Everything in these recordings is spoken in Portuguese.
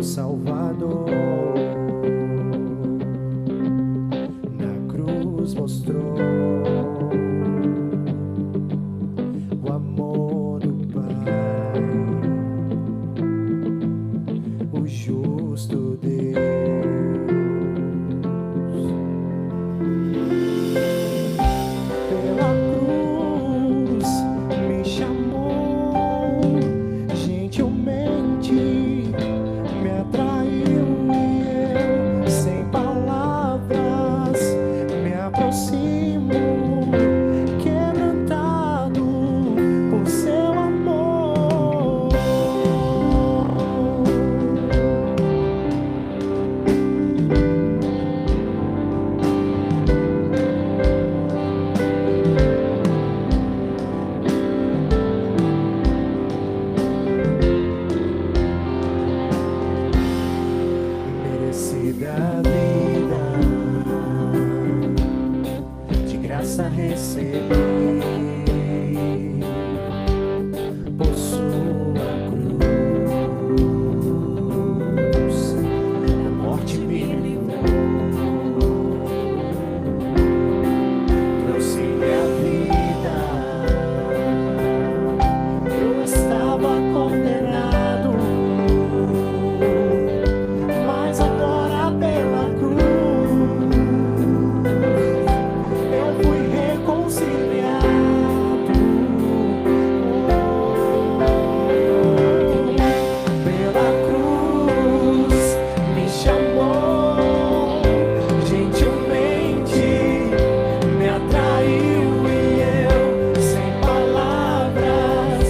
Salvador na cruz mostrou o amor do Pai, o justo Deus. Pela cruz me chamou gentilmente, me atraiu e eu, sem palavras, me aproximo, quebrantado por seu amor. Merecida vida, de graça recebi, por sua cruz, a morte me livrou, trouxe-me a vida. Eu estava condenado, mas agora pela cruz eu fui reconciliado. Pela cruz me chamou gentilmente, me atraiu e eu, sem palavras,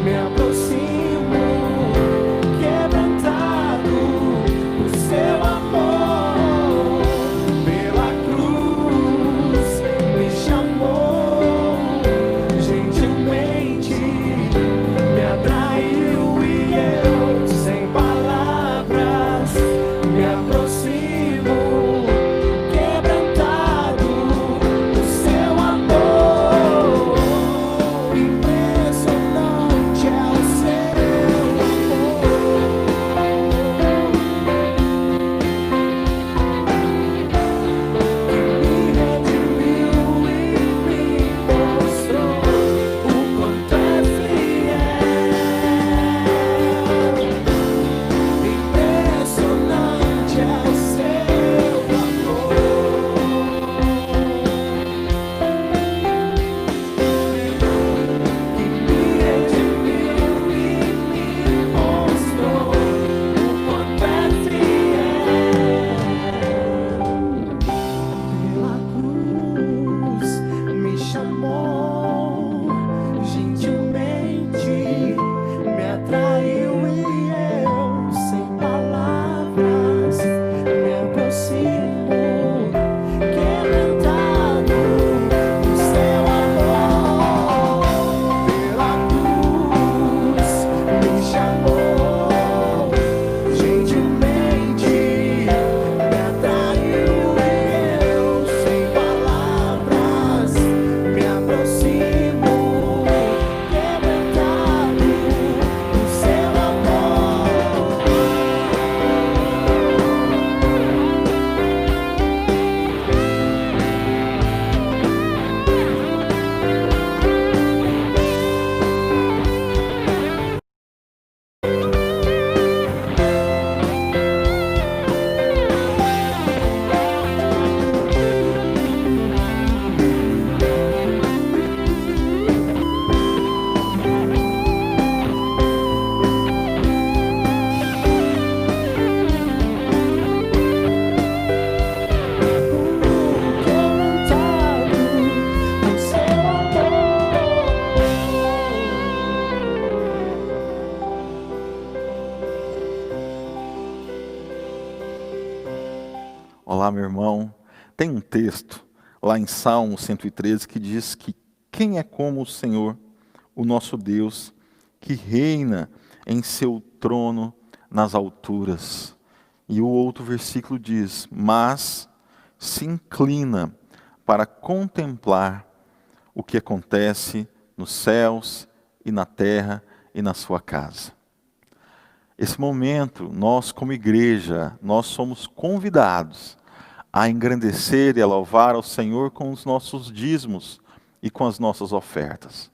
me aproximo, quebrantado por seu amor. Pela cruz me chamou gentilmente, me atraiu e eu, sem palavras, me aproximo, quebrantado por seu amor. Impressionante é o seu me redimiu e me mostrou o quanto é fiel. Impressionante é o seu amor, que me redimiu e me mostrou o quanto é fiel. Pela cruz me chamou gentilmente, me atraiu e eu, sem palavras, me aproximo, quebrantado por seu amor. Pela cruz me chamou gentilmente, me atraiu e eu, sem palavras, me aproximo, quebrantado por seu amor. Quebrantado por seu Olá, meu irmão. Tem um texto lá em Salmo 113 que diz que quem é como o Senhor, o nosso Deus, que reina em seu trono nas alturas. E o outro versículo diz: mas se inclina para contemplar o que acontece nos céus e na terra e na sua casa. Esse momento, nós como igreja, nós somos convidados a engrandecer e a louvar ao Senhor com os nossos dízimos e com as nossas ofertas.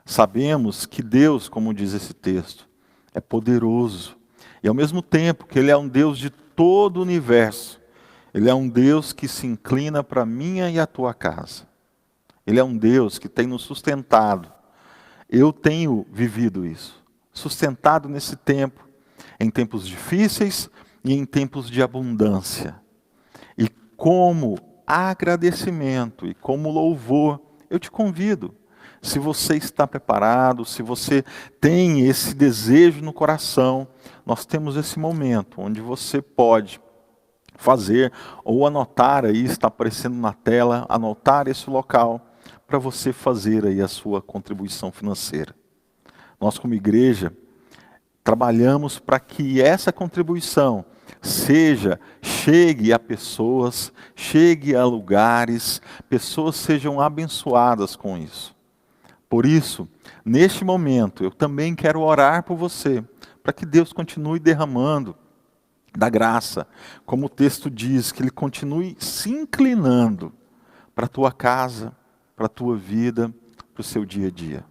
Sabemos que Deus, como diz esse texto, é poderoso. E ao mesmo tempo que Ele é um Deus de todo o universo, Ele é um Deus que se inclina para a minha e a tua casa. Ele é um Deus que tem nos sustentado. Eu tenho vivido isso, sustentado nesse tempo, em tempos difíceis e em tempos de abundância. E como agradecimento e como louvor, eu te convido, se você está preparado, se você tem esse desejo no coração, nós temos esse momento onde você pode fazer ou anotar aí, está aparecendo na tela, anotar esse local para você fazer aí a sua contribuição financeira. Nós como igreja trabalhamos para que essa contribuição chegue a pessoas, chegue a lugares, pessoas sejam abençoadas com isso. Por isso, neste momento, eu também quero orar por você, para que Deus continue derramando da graça, como o texto diz, que Ele continue se inclinando para a tua casa, para a tua vida, para o seu dia a dia.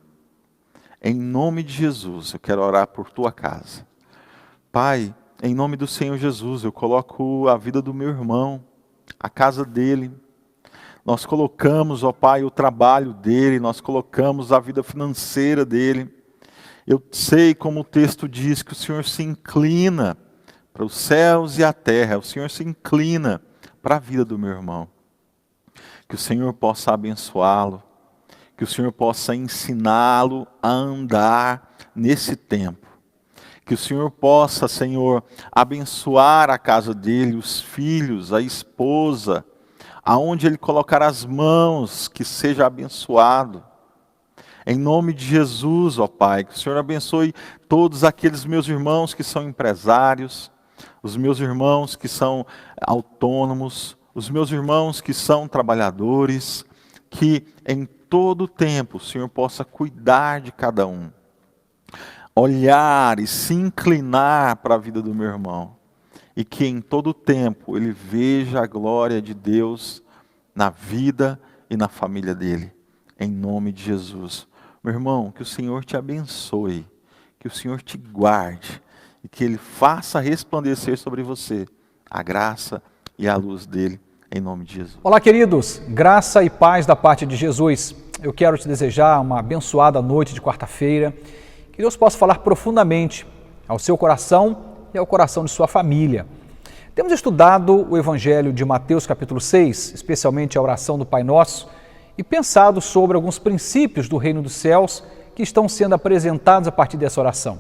Em nome de Jesus, eu quero orar por tua casa. Pai, em nome do Senhor Jesus, eu coloco a vida do meu irmão, a casa dele. Nós colocamos, ó Pai, o trabalho dele, nós colocamos a vida financeira dele. Eu sei, como o texto diz, que o Senhor se inclina para os céus e a terra, o Senhor se inclina para a vida do meu irmão. Que o Senhor possa abençoá-lo, que o Senhor possa ensiná-lo a andar nesse tempo. Que o Senhor possa, Senhor, abençoar a casa dele, os filhos, a esposa, aonde ele colocar as mãos, que seja abençoado. Em nome de Jesus, ó Pai, que o Senhor abençoe todos aqueles meus irmãos que são empresários, os meus irmãos que são autônomos, os meus irmãos que são trabalhadores, que em todo tempo o Senhor possa cuidar de cada um. Olhar e se inclinar para a vida do meu irmão. E que em todo tempo ele veja a glória de Deus na vida e na família dele. Em nome de Jesus. Meu irmão, que o Senhor te abençoe, que o Senhor te guarde e que Ele faça resplandecer sobre você a graça e a luz dele, em nome de Jesus. Olá, queridos, graça e paz da parte de Jesus. Eu quero te desejar uma abençoada noite de quarta-feira, que Deus possa falar profundamente ao seu coração e ao coração de sua família. Temos estudado o Evangelho de Mateus capítulo 6, especialmente a oração do Pai Nosso, e pensado sobre alguns princípios do reino dos céus que estão sendo apresentados a partir dessa oração.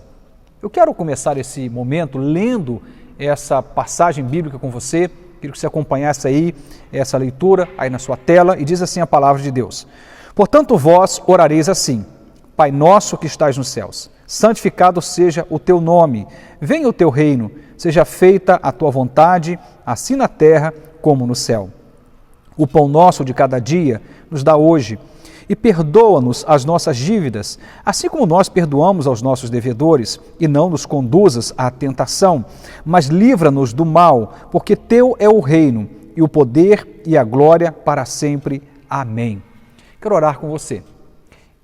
Eu quero começar esse momento lendo essa passagem bíblica com você. Queria que você acompanhasse aí essa leitura aí na sua tela, e diz assim a palavra de Deus. Portanto, vós orareis assim: Pai nosso que estais nos céus, santificado seja o teu nome, venha o teu reino, seja feita a tua vontade, assim na terra como no céu. O pão nosso de cada dia nos dá hoje, e perdoa-nos as nossas dívidas, assim como nós perdoamos aos nossos devedores, e não nos conduzas à tentação, mas livra-nos do mal, porque teu é o reino, e o poder e a glória para sempre. Amém. Quero orar com você.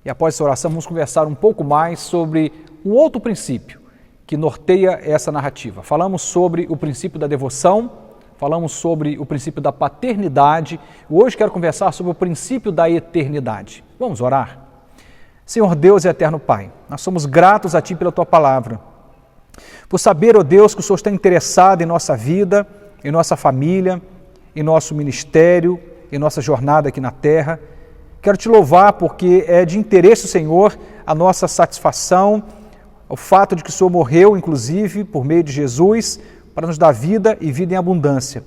E após essa oração vamos conversar um pouco mais sobre um outro princípio que norteia essa narrativa. Falamos sobre o princípio da devoção, falamos sobre o princípio da paternidade. Hoje quero conversar sobre o princípio da eternidade. Vamos orar? Senhor Deus e eterno Pai, nós somos gratos a Ti pela Tua palavra, por saber, ó Deus, que o Senhor está interessado em nossa vida, em nossa família, em nosso ministério, em nossa jornada aqui na terra. Quero Te louvar porque é de interesse, Senhor, a nossa satisfação, o fato de que o Senhor morreu, inclusive, por meio de Jesus, para nos dar vida e vida em abundância.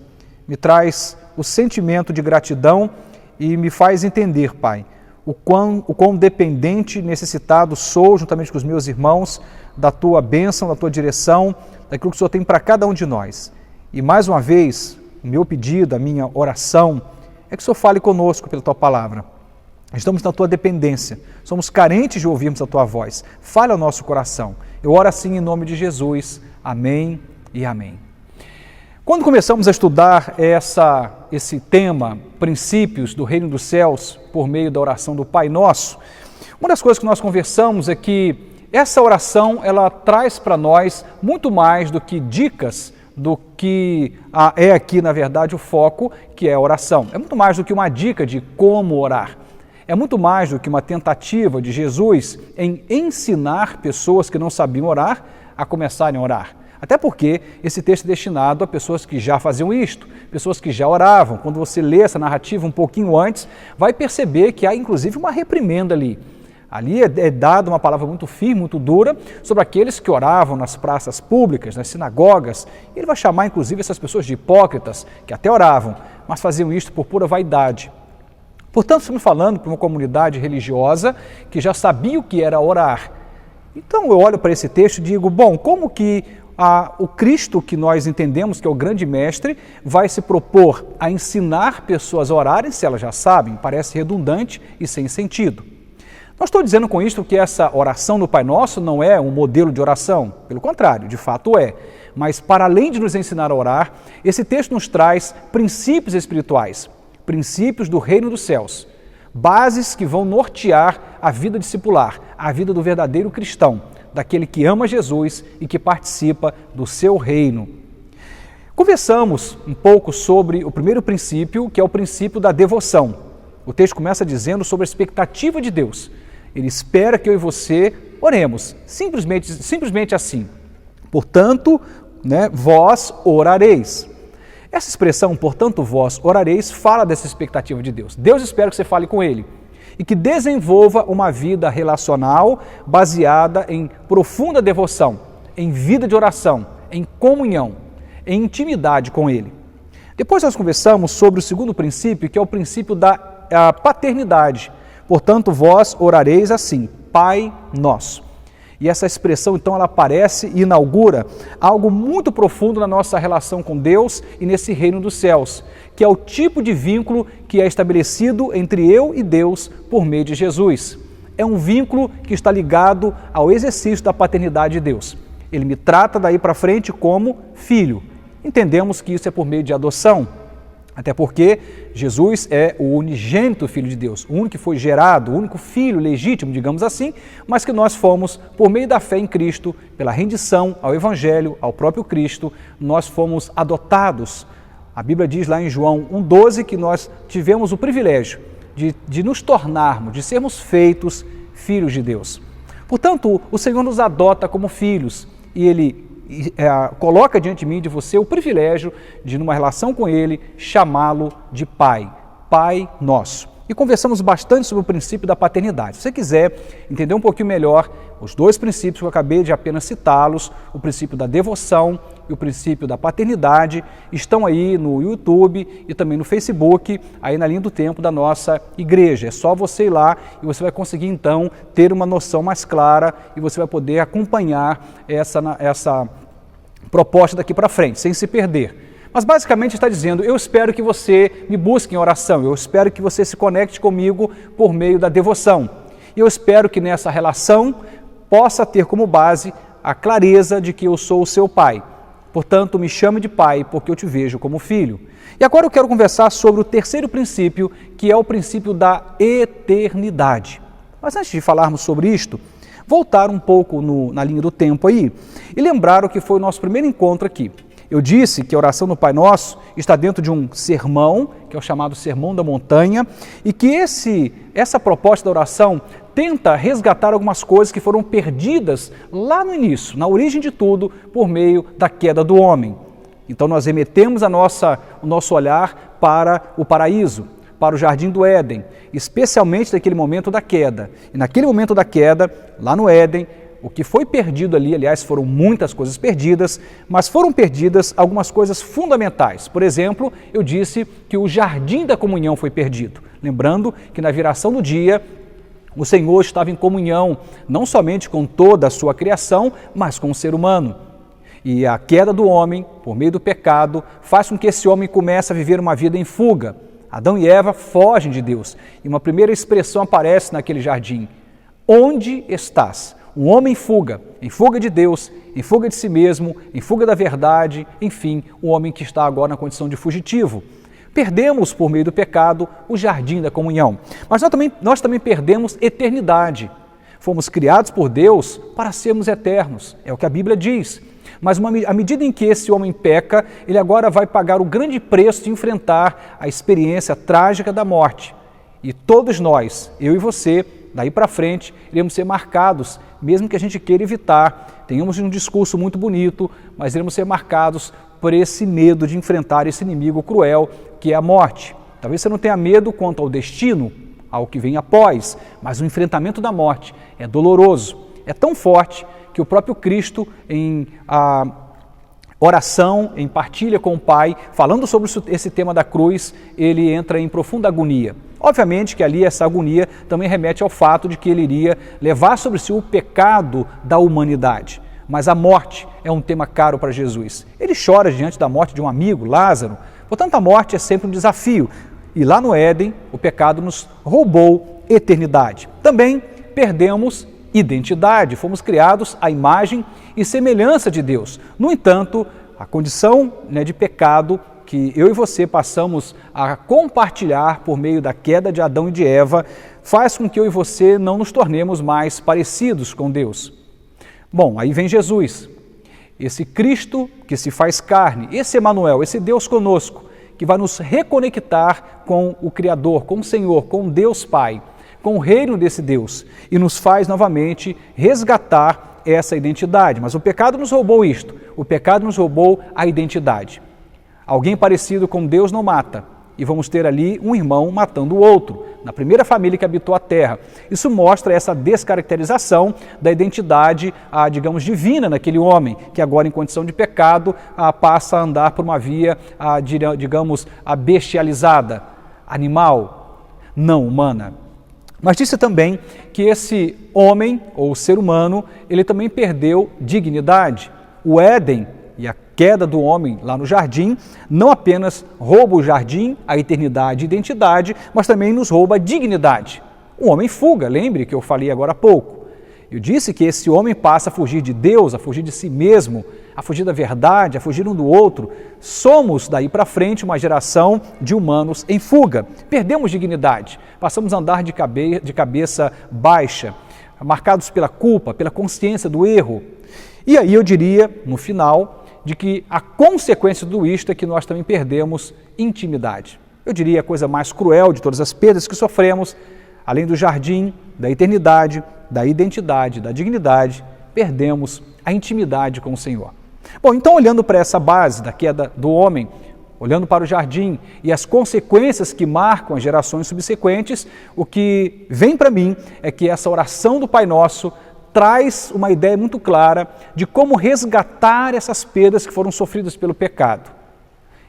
Me traz o sentimento de gratidão e me faz entender, Pai, o quão dependente e necessitado sou, juntamente com os meus irmãos, da Tua bênção, da Tua direção, daquilo que o Senhor tem para cada um de nós. E mais uma vez, o meu pedido, a minha oração, é que o Senhor fale conosco pela Tua palavra. Estamos na Tua dependência, somos carentes de ouvirmos a Tua voz. Fale ao nosso coração. Eu oro assim em nome de Jesus. Amém e amém. Quando começamos a estudar esse tema, princípios do reino dos céus, por meio da oração do Pai Nosso, uma das coisas que nós conversamos é que essa oração, ela traz para nós muito mais do que dicas do que é aqui, na verdade, o foco, que é a oração. É muito mais do que uma dica de como orar. É muito mais do que uma tentativa de Jesus em ensinar pessoas que não sabiam orar a começarem a orar. Até porque esse texto é destinado a pessoas que já faziam isto, pessoas que já oravam. Quando você lê essa narrativa um pouquinho antes, vai perceber que há inclusive uma reprimenda ali. Ali é dada uma palavra muito firme, muito dura, sobre aqueles que oravam nas praças públicas, nas sinagogas. Ele vai chamar inclusive essas pessoas de hipócritas, que até oravam, mas faziam isto por pura vaidade. Portanto, estamos falando para uma comunidade religiosa que já sabia o que era orar. Então eu olho para esse texto e digo, bom, como que o Cristo que nós entendemos que é o grande mestre vai se propor a ensinar pessoas a orarem se elas já sabem? Parece redundante e sem sentido. Não estou dizendo com isto que essa oração do Pai Nosso não é um modelo de oração, pelo contrário, de fato é. Mas para além de nos ensinar a orar, esse texto nos traz princípios espirituais, princípios do reino dos céus, bases que vão nortear a vida discipular, a vida do verdadeiro cristão, daquele que ama Jesus e que participa do seu reino. Conversamos um pouco sobre o primeiro princípio, que é o princípio da devoção. O texto começa dizendo sobre a expectativa de Deus. Ele espera que eu e você oremos, simplesmente assim. Portanto, vós orareis. Essa expressão, portanto, vós orareis, fala dessa expectativa de Deus. Deus espera que você fale com Ele e que desenvolva uma vida relacional baseada em profunda devoção, em vida de oração, em comunhão, em intimidade com Ele. Depois nós conversamos sobre o segundo princípio, que é o princípio da paternidade. Portanto, vós orareis assim, Pai Nosso. E essa expressão, então, ela aparece e inaugura algo muito profundo na nossa relação com Deus e nesse reino dos céus, que é o tipo de vínculo que é estabelecido entre eu e Deus por meio de Jesus. É um vínculo que está ligado ao exercício da paternidade de Deus. Ele me trata daí para frente como filho. Entendemos que isso é por meio de adoção, até porque Jesus é o unigênito Filho de Deus, o único que foi gerado, o único filho legítimo, digamos assim, mas que nós fomos, por meio da fé em Cristo, pela rendição ao Evangelho, ao próprio Cristo, nós fomos adotados. A Bíblia diz lá em João 1,12 que nós tivemos o privilégio de nos tornarmos, de sermos feitos filhos de Deus. Portanto, o Senhor nos adota como filhos e Ele coloca diante de mim e de você o privilégio de, numa relação com Ele, chamá-lo de Pai, Pai Nosso. E conversamos bastante sobre o princípio da paternidade. Se você quiser entender um pouquinho melhor os dois princípios que eu acabei de apenas citá-los, o princípio da devoção e o princípio da paternidade, estão aí no YouTube e também no Facebook, aí na linha do tempo da nossa igreja. É só você ir lá e você vai conseguir então ter uma noção mais clara e você vai poder acompanhar essa proposta daqui para frente, sem se perder. Mas basicamente está dizendo, eu espero que você me busque em oração, eu espero que você se conecte comigo por meio da devoção. E eu espero que nessa relação possa ter como base a clareza de que eu sou o seu pai. Portanto, me chame de pai, porque eu te vejo como filho. E agora eu quero conversar sobre o terceiro princípio, que é o princípio da eternidade. Mas antes de falarmos sobre isto, voltar um pouco na linha do tempo aí e lembrar o que foi o nosso primeiro encontro aqui. Eu disse que a oração do Pai Nosso está dentro de um sermão, que é o chamado Sermão da Montanha, e que essa proposta da oração tenta resgatar algumas coisas que foram perdidas lá no início, na origem de tudo, por meio da queda do homem. Então nós remetemos o nosso olhar para o paraíso, para o Jardim do Éden, especialmente naquele momento da queda. E naquele momento da queda, lá no Éden, o que foi perdido ali, aliás, foram muitas coisas perdidas, mas foram perdidas algumas coisas fundamentais. Por exemplo, eu disse que o Jardim da Comunhão foi perdido. Lembrando que na viração do dia, o Senhor estava em comunhão, não somente com toda a sua criação, mas com o ser humano. E a queda do homem, por meio do pecado, faz com que esse homem comece a viver uma vida em fuga. Adão e Eva fogem de Deus. E uma primeira expressão aparece naquele jardim. Onde estás? Um homem em fuga de Deus, em fuga de si mesmo, em fuga da verdade, enfim, um homem que está agora na condição de fugitivo. Perdemos, por meio do pecado, o jardim da comunhão. Mas nós também perdemos eternidade. Fomos criados por Deus para sermos eternos, é o que a Bíblia diz. Mas à medida em que esse homem peca, ele agora vai pagar o grande preço de enfrentar a experiência trágica da morte. E todos nós, eu e você, daí para frente, iremos ser marcados, mesmo que a gente queira evitar. Tenhamos um discurso muito bonito, mas iremos ser marcados por esse medo de enfrentar esse inimigo cruel que é a morte. Talvez você não tenha medo quanto ao destino, ao que vem após, mas o enfrentamento da morte é doloroso, é tão forte que o próprio Cristo, em oração, em partilha com o Pai, falando sobre esse tema da cruz, ele entra em profunda agonia. Obviamente que ali essa agonia também remete ao fato de que ele iria levar sobre si o pecado da humanidade. Mas a morte é um tema caro para Jesus. Ele chora diante da morte de um amigo, Lázaro. Portanto, a morte é sempre um desafio. E lá no Éden, o pecado nos roubou eternidade. Também perdemos identidade. Fomos criados à imagem e semelhança de Deus. No entanto, a condição de pecado que eu e você passamos a compartilhar por meio da queda de Adão e de Eva faz com que eu e você não nos tornemos mais parecidos com Deus. Bom, aí vem Jesus, esse Cristo que se faz carne, esse Emanuel, esse Deus conosco, que vai nos reconectar com o Criador, com o Senhor, com Deus Pai, com o reino desse Deus e nos faz novamente resgatar essa identidade. Mas o pecado nos roubou isto, o pecado nos roubou a identidade. Alguém parecido com Deus não mata, e vamos ter ali um irmão matando o outro, na primeira família que habitou a terra. Isso mostra essa descaracterização da identidade, digamos, divina naquele homem, que agora em condição de pecado passa a andar por uma via, digamos, bestializada, animal, não humana. Mas disse também que esse homem, ou ser humano, ele também perdeu dignidade. O Éden e a queda do homem lá no jardim não apenas rouba o jardim, a eternidade e identidade, mas também nos rouba a dignidade. O homem fuga, lembre que eu falei agora há pouco. Eu disse que esse homem passa a fugir de Deus, a fugir de si mesmo, a fugir da verdade, a fugir um do outro. Somos, daí para frente, uma geração de humanos em fuga. Perdemos dignidade, passamos a andar de cabeça baixa, marcados pela culpa, pela consciência do erro. E aí eu diria, no final, de que a consequência de tudo isto é que nós também perdemos intimidade. Eu diria a coisa mais cruel de todas as perdas que sofremos, além do jardim, da eternidade, da identidade, da dignidade, perdemos a intimidade com o Senhor. Bom, então olhando para essa base da queda do homem, olhando para o jardim e as consequências que marcam as gerações subsequentes, o que vem para mim é que essa oração do Pai Nosso traz uma ideia muito clara de como resgatar essas perdas que foram sofridas pelo pecado.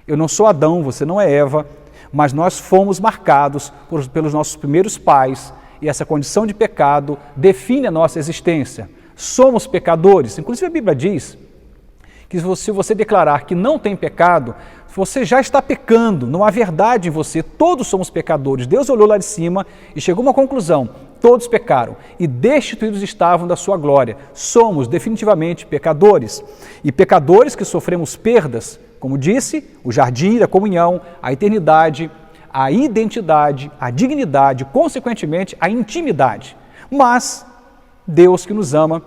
Eu não sou Adão, você não é Eva, mas nós fomos marcados pelos nossos primeiros pais e essa condição de pecado define a nossa existência. Somos pecadores, inclusive a Bíblia diz que se você declarar que não tem pecado, você já está pecando, não há verdade em você, todos somos pecadores. Deus olhou lá de cima e chegou a uma conclusão: todos pecaram e destituídos estavam da sua glória. Somos definitivamente pecadores e pecadores que sofremos perdas, como disse, o jardim da comunhão, a eternidade, a identidade, a dignidade, consequentemente a intimidade. Mas Deus que nos ama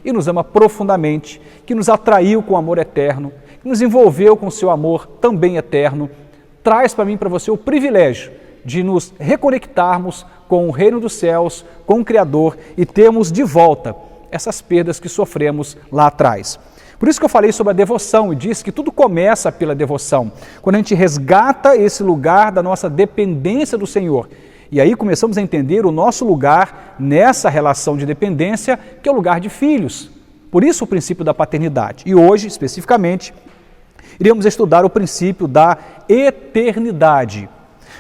e nos ama profundamente, que nos atraiu com amor eterno, que nos envolveu com seu amor também eterno, traz para mim e para você o privilégio de nos reconectarmos com o reino dos céus, com o Criador e termos de volta essas perdas que sofremos lá atrás. Por isso que eu falei sobre a devoção e disse que tudo começa pela devoção, quando a gente resgata esse lugar da nossa dependência do Senhor. E aí começamos a entender o nosso lugar nessa relação de dependência, que é o lugar de filhos. Por isso o princípio da paternidade. E hoje, especificamente, iremos estudar o princípio da eternidade.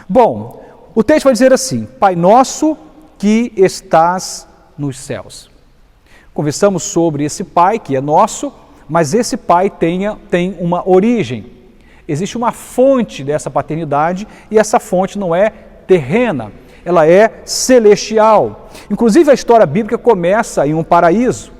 Bom, o texto vai dizer assim: Pai nosso que estás nos céus. Conversamos sobre esse Pai que é nosso, mas esse Pai tem uma origem. Existe uma fonte dessa paternidade e essa fonte não é terrena, ela é celestial. Inclusive a história bíblica começa em um paraíso.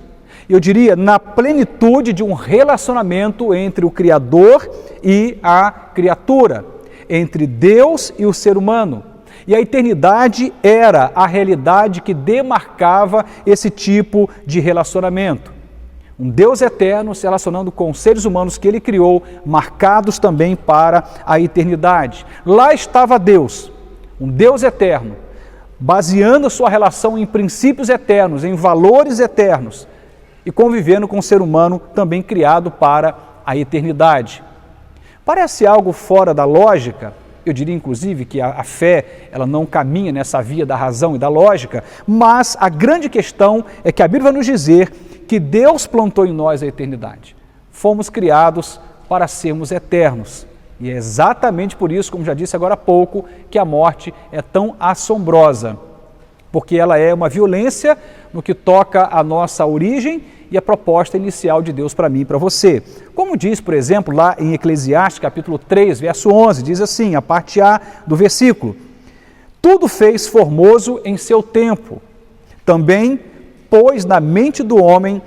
Eu diria, na plenitude de um relacionamento entre o Criador e a criatura, entre Deus e o ser humano. E a eternidade era a realidade que demarcava esse tipo de relacionamento. Um Deus eterno se relacionando com os seres humanos que Ele criou, marcados também para a eternidade. Lá estava Deus, um Deus eterno, baseando a sua relação em princípios eternos, em valores eternos, e convivendo com o ser humano também criado para a eternidade. Parece algo fora da lógica. Eu diria, inclusive, que a fé ela não caminha nessa via da razão e da lógica, mas a grande questão é que a Bíblia vai nos dizer que Deus plantou em nós a eternidade. Fomos criados para sermos eternos. E é exatamente por isso, como já disse agora há pouco, que a morte é tão assombrosa, porque ela é uma violência no que toca à nossa origem e a proposta inicial de Deus para mim e para você. Como diz, por exemplo, lá em Eclesiastes, capítulo 3, verso 11, diz assim, a parte A do versículo: tudo fez formoso em seu tempo, também pôs na mente do homem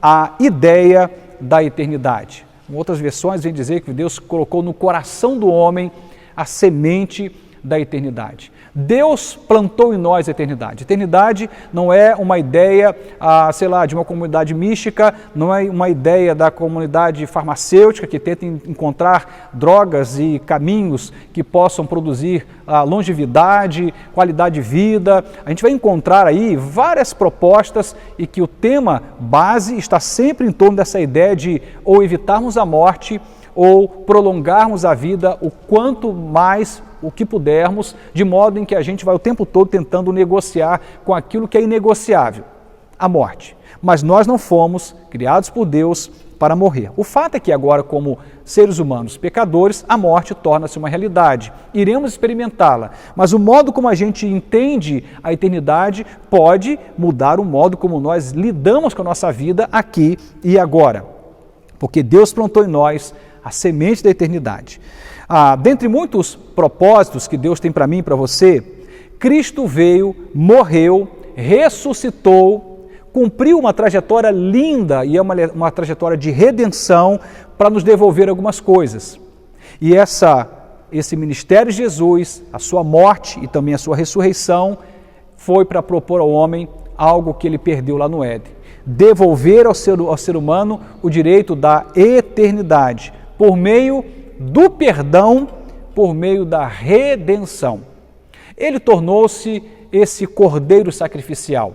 a ideia da eternidade. Em outras versões, vem dizer que Deus colocou no coração do homem a semente da eternidade. Deus plantou em nós a eternidade. Eternidade não é uma ideia, de uma comunidade mística, não é uma ideia da comunidade farmacêutica que tenta encontrar drogas e caminhos que possam produzir longevidade, qualidade de vida. A gente vai encontrar aí várias propostas e que o tema base está sempre em torno dessa ideia de ou evitarmos a morte ou prolongarmos a vida o quanto mais o que pudermos, de modo em que a gente vai o tempo todo tentando negociar com aquilo que é inegociável, a morte. Mas nós não fomos criados por Deus para morrer. O fato é que agora, como seres humanos pecadores, a morte torna-se uma realidade. Iremos experimentá-la, mas o modo como a gente entende a eternidade pode mudar o modo como nós lidamos com a nossa vida aqui e agora. Porque Deus plantou em nós a semente da eternidade. Dentre muitos propósitos que Deus tem para mim e para você, Cristo veio, morreu, ressuscitou, cumpriu uma trajetória linda e é uma trajetória de redenção para nos devolver algumas coisas. E esse ministério de Jesus, a sua morte e também a sua ressurreição, foi para propor ao homem algo que ele perdeu lá no Éden. Devolver ao ser humano o direito da eternidade, por meio do perdão, por meio da redenção. Ele tornou-se esse cordeiro sacrificial.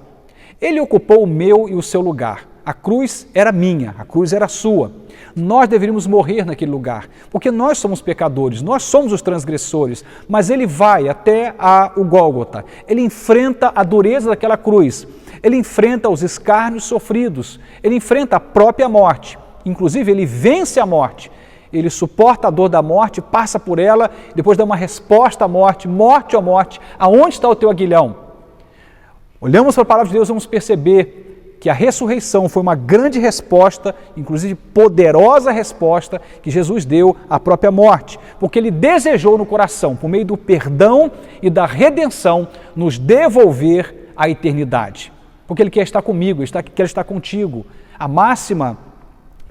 Ele ocupou o meu e o seu lugar. A cruz era minha, a cruz era sua. Nós deveríamos morrer naquele lugar, porque nós somos pecadores, nós somos os transgressores, mas ele vai até o Gólgota, ele enfrenta a dureza daquela cruz, ele enfrenta os escárnios sofridos, ele enfrenta a própria morte, inclusive ele vence a morte. Ele suporta a dor da morte, passa por ela, depois dá uma resposta à morte, morte ou morte, aonde está o teu aguilhão? Olhamos para a palavra de Deus, vamos perceber que a ressurreição foi uma grande resposta, inclusive poderosa resposta, que Jesus deu à própria morte, porque Ele desejou no coração, por meio do perdão e da redenção, nos devolver a eternidade. Porque Ele quer estar comigo, quer estar contigo. A máxima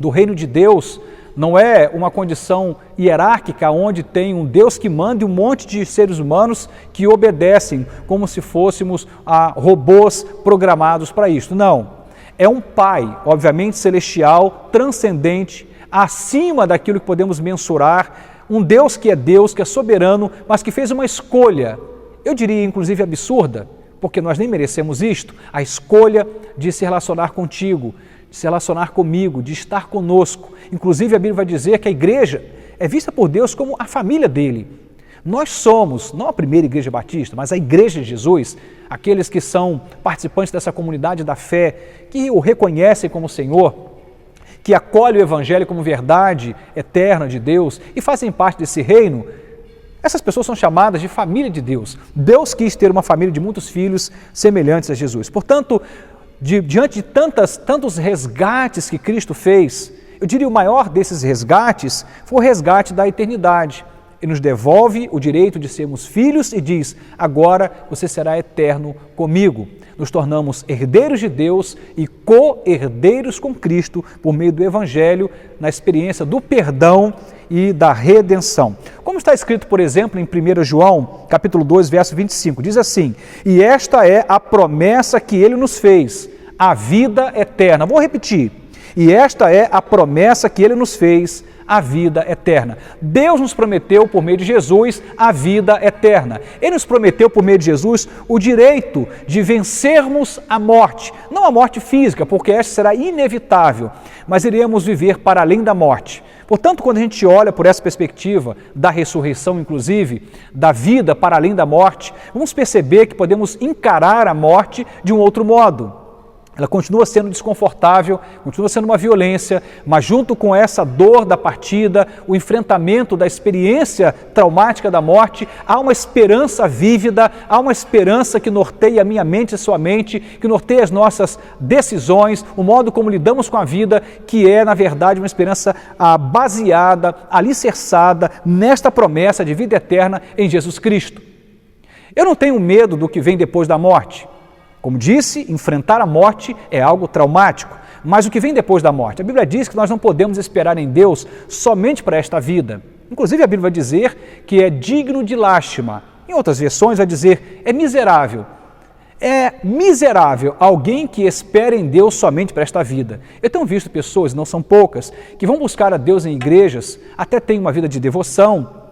do reino de Deus não é uma condição hierárquica onde tem um Deus que manda e um monte de seres humanos que obedecem como se fôssemos robôs programados para isso. Não. É um Pai, obviamente celestial, transcendente, acima daquilo que podemos mensurar, um Deus, que é soberano, mas que fez uma escolha, eu diria inclusive absurda, porque nós nem merecemos isto, a escolha de se relacionar contigo, de se relacionar comigo, de estar conosco. Inclusive a Bíblia vai dizer que a igreja é vista por Deus como a família dele. Nós somos, não a primeira igreja batista, mas a igreja de Jesus, aqueles que são participantes dessa comunidade da fé, que o reconhecem como Senhor, que acolhem o Evangelho como verdade eterna de Deus e fazem parte desse reino. Essas pessoas são chamadas de família de Deus. Deus quis ter uma família de muitos filhos semelhantes a Jesus. Portanto, diante de tantos resgates que Cristo fez, eu diria o maior desses resgates foi o resgate da eternidade. Ele nos devolve o direito de sermos filhos e diz: agora você será eterno comigo. Nos tornamos herdeiros de Deus e co-herdeiros com Cristo por meio do Evangelho, na experiência do perdão e da redenção. Como está escrito, por exemplo, em 1 João, capítulo 2, verso 25, diz assim: e esta é a promessa que ele nos fez, a vida eterna. Vou repetir. E esta é a promessa que ele nos fez, a vida eterna. Deus nos prometeu por meio de Jesus a vida eterna. Ele nos prometeu por meio de Jesus o direito de vencermos a morte. Não a morte física, porque esta será inevitável, mas iremos viver para além da morte. Portanto, quando a gente olha por essa perspectiva da ressurreição, inclusive, da vida para além da morte, vamos perceber que podemos encarar a morte de um outro modo. Ela continua sendo desconfortável, continua sendo uma violência, mas junto com essa dor da partida, o enfrentamento da experiência traumática da morte, há uma esperança vívida, há uma esperança que norteia a minha mente e a sua mente, que norteia as nossas decisões, o modo como lidamos com a vida, que é, na verdade, uma esperança baseada, alicerçada nesta promessa de vida eterna em Jesus Cristo. Eu não tenho medo do que vem depois da morte. Como disse, enfrentar a morte é algo traumático, mas o que vem depois da morte? A Bíblia diz que nós não podemos esperar em Deus somente para esta vida. Inclusive a Bíblia vai dizer que é digno de lástima. Em outras versões vai dizer é miserável. É miserável alguém que espera em Deus somente para esta vida. Eu tenho visto pessoas, não são poucas, que vão buscar a Deus em igrejas, até têm uma vida de devoção,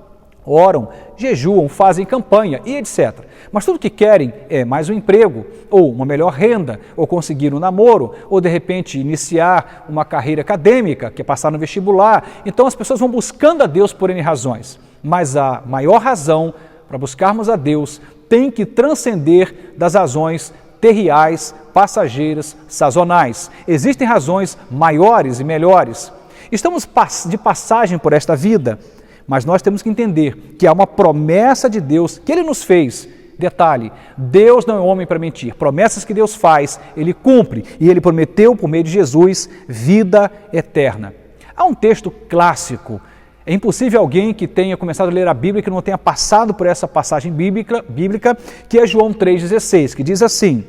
oram, jejuam, fazem campanha e etc. Mas tudo que querem é mais um emprego, ou uma melhor renda, ou conseguir um namoro, ou de repente iniciar uma carreira acadêmica, que é passar no vestibular. Então as pessoas vão buscando a Deus por N razões. Mas a maior razão para buscarmos a Deus tem que transcender das razões terriais, passageiras, sazonais. Existem razões maiores e melhores. Estamos de passagem por esta vida, mas nós temos que entender que há uma promessa de Deus que Ele nos fez. Detalhe, Deus não é homem para mentir. Promessas que Deus faz, Ele cumpre. E Ele prometeu, por meio de Jesus, vida eterna. Há um texto clássico. É impossível alguém que tenha começado a ler a Bíblia que não tenha passado por essa passagem bíblica, que é João 3,16, que diz assim: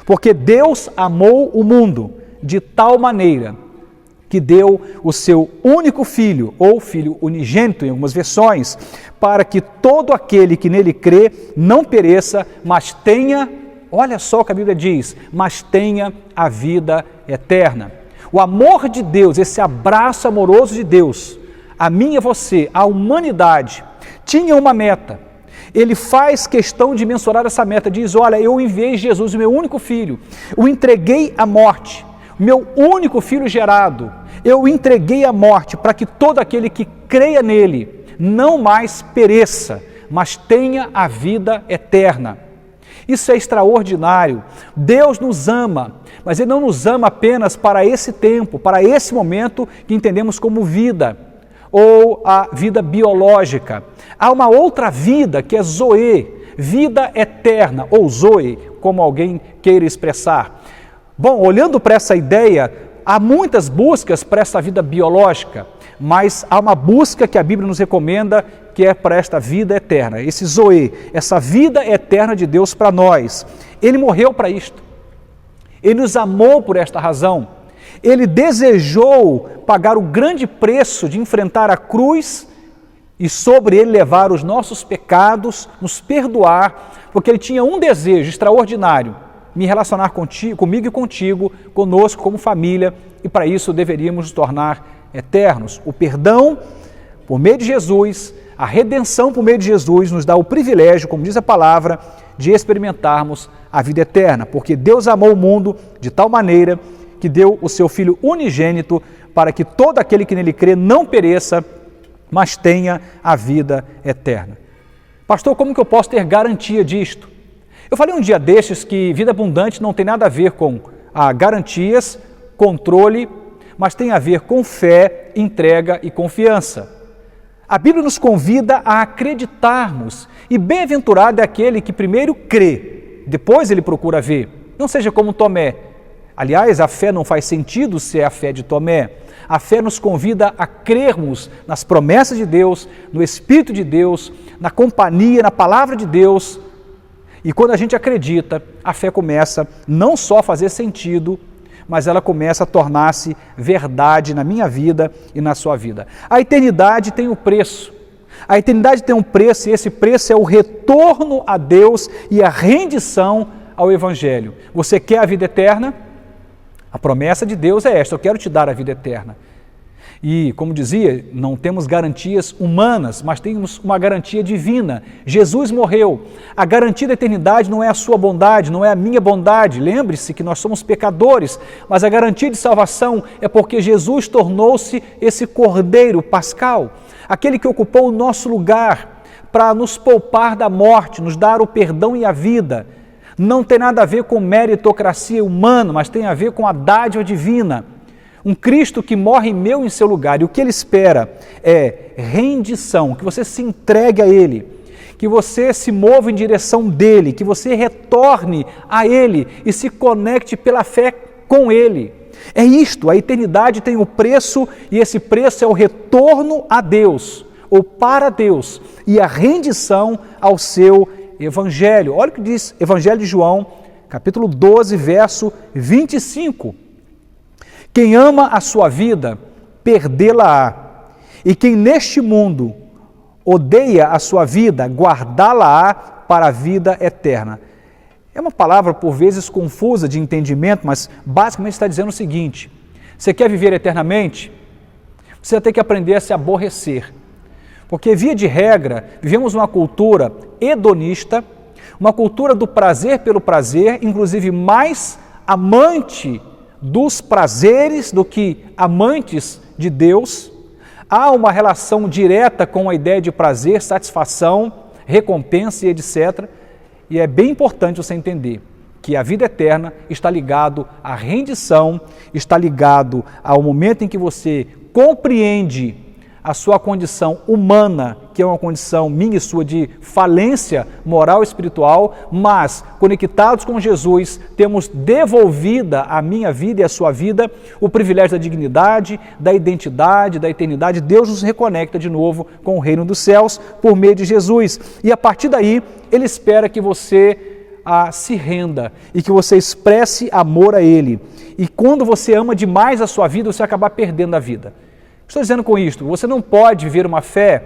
porque Deus amou o mundo de tal maneira que deu o seu único filho, ou filho unigênito em algumas versões, para que todo aquele que nele crê não pereça, mas tenha, olha só o que a Bíblia diz, mas tenha a vida eterna. O amor de Deus, esse abraço amoroso de Deus, a mim e a você, a humanidade, tinha uma meta. Ele faz questão de mensurar essa meta, diz: olha, eu enviei Jesus, o meu único filho, o entreguei à morte, meu único filho gerado, eu o entreguei à morte para que todo aquele que creia nele não mais pereça, mas tenha a vida eterna. Isso é extraordinário. Deus nos ama, mas Ele não nos ama apenas para esse tempo, para esse momento que entendemos como vida, ou a vida biológica. Há uma outra vida que é Zoe, vida eterna, ou Zoe, como alguém queira expressar. Bom, olhando para essa ideia, há muitas buscas para essa vida biológica, mas há uma busca que a Bíblia nos recomenda, que é para esta vida eterna, esse Zoe, essa vida eterna de Deus para nós. Ele morreu para isto. Ele nos amou por esta razão. Ele desejou pagar o grande preço de enfrentar a cruz e sobre ele levar os nossos pecados, nos perdoar, porque ele tinha um desejo extraordinário: me relacionar comigo e contigo, conosco como família, e para isso deveríamos nos tornar eternos. O perdão por meio de Jesus, a redenção por meio de Jesus nos dá o privilégio, como diz a palavra, de experimentarmos a vida eterna, porque Deus amou o mundo de tal maneira que deu o seu Filho unigênito para que todo aquele que nele crê não pereça, mas tenha a vida eterna. Pastor, como que eu posso ter garantia disto? Eu falei um dia destes que vida abundante não tem nada a ver com garantias, controle, mas tem a ver com fé, entrega e confiança. A Bíblia nos convida a acreditarmos, e bem-aventurado é aquele que primeiro crê, depois ele procura ver. Não seja como Tomé. Aliás, a fé não faz sentido se é a fé de Tomé. A fé nos convida a crermos nas promessas de Deus, no Espírito de Deus, na companhia, na palavra de Deus. E quando a gente acredita, a fé começa não só a fazer sentido, mas ela começa a tornar-se verdade na minha vida e na sua vida. A eternidade tem um preço. A eternidade tem um preço e esse preço é o retorno a Deus e a rendição ao Evangelho. Você quer a vida eterna? A promessa de Deus é esta: eu quero te dar a vida eterna. E, como dizia, não temos garantias humanas, mas temos uma garantia divina. Jesus morreu. A garantia da eternidade não é a sua bondade, não é a minha bondade. Lembre-se que nós somos pecadores, mas a garantia de salvação é porque Jesus tornou-se esse Cordeiro Pascal, aquele que ocupou o nosso lugar para nos poupar da morte, nos dar o perdão e a vida. Não tem nada a ver com meritocracia humana, mas tem a ver com a dádiva divina. Um Cristo que morre meu em seu lugar, e o que Ele espera é rendição, que você se entregue a Ele, que você se mova em direção dEle, que você retorne a Ele e se conecte pela fé com Ele. É isto, a eternidade tem um preço e esse preço é o retorno a Deus, ou para Deus, e a rendição ao seu Evangelho. Olha o que diz Evangelho de João, capítulo 12, verso 25. Quem ama a sua vida, perdê-la-á. E quem neste mundo odeia a sua vida, guardá-la-á para a vida eterna. É uma palavra por vezes confusa de entendimento, mas basicamente está dizendo o seguinte: você quer viver eternamente? Você vai ter que aprender a se aborrecer. Porque, via de regra, vivemos uma cultura hedonista, uma cultura do prazer pelo prazer, inclusive mais amante dos prazeres do que amantes de Deus. Há uma relação direta com a ideia de prazer, satisfação, recompensa e etc. E é bem importante você entender que a vida eterna está ligado à rendição, está ligado ao momento em que você compreende a sua condição humana, que é uma condição minha e sua de falência moral e espiritual, mas conectados com Jesus, temos devolvida à minha vida e à sua vida o privilégio da dignidade, da identidade, da eternidade. Deus nos reconecta de novo com o reino dos céus por meio de Jesus. E a partir daí, Ele espera que você se renda e que você expresse amor a Ele. E quando você ama demais a sua vida, você vai acabar perdendo a vida. Estou dizendo com isto, você não pode viver uma fé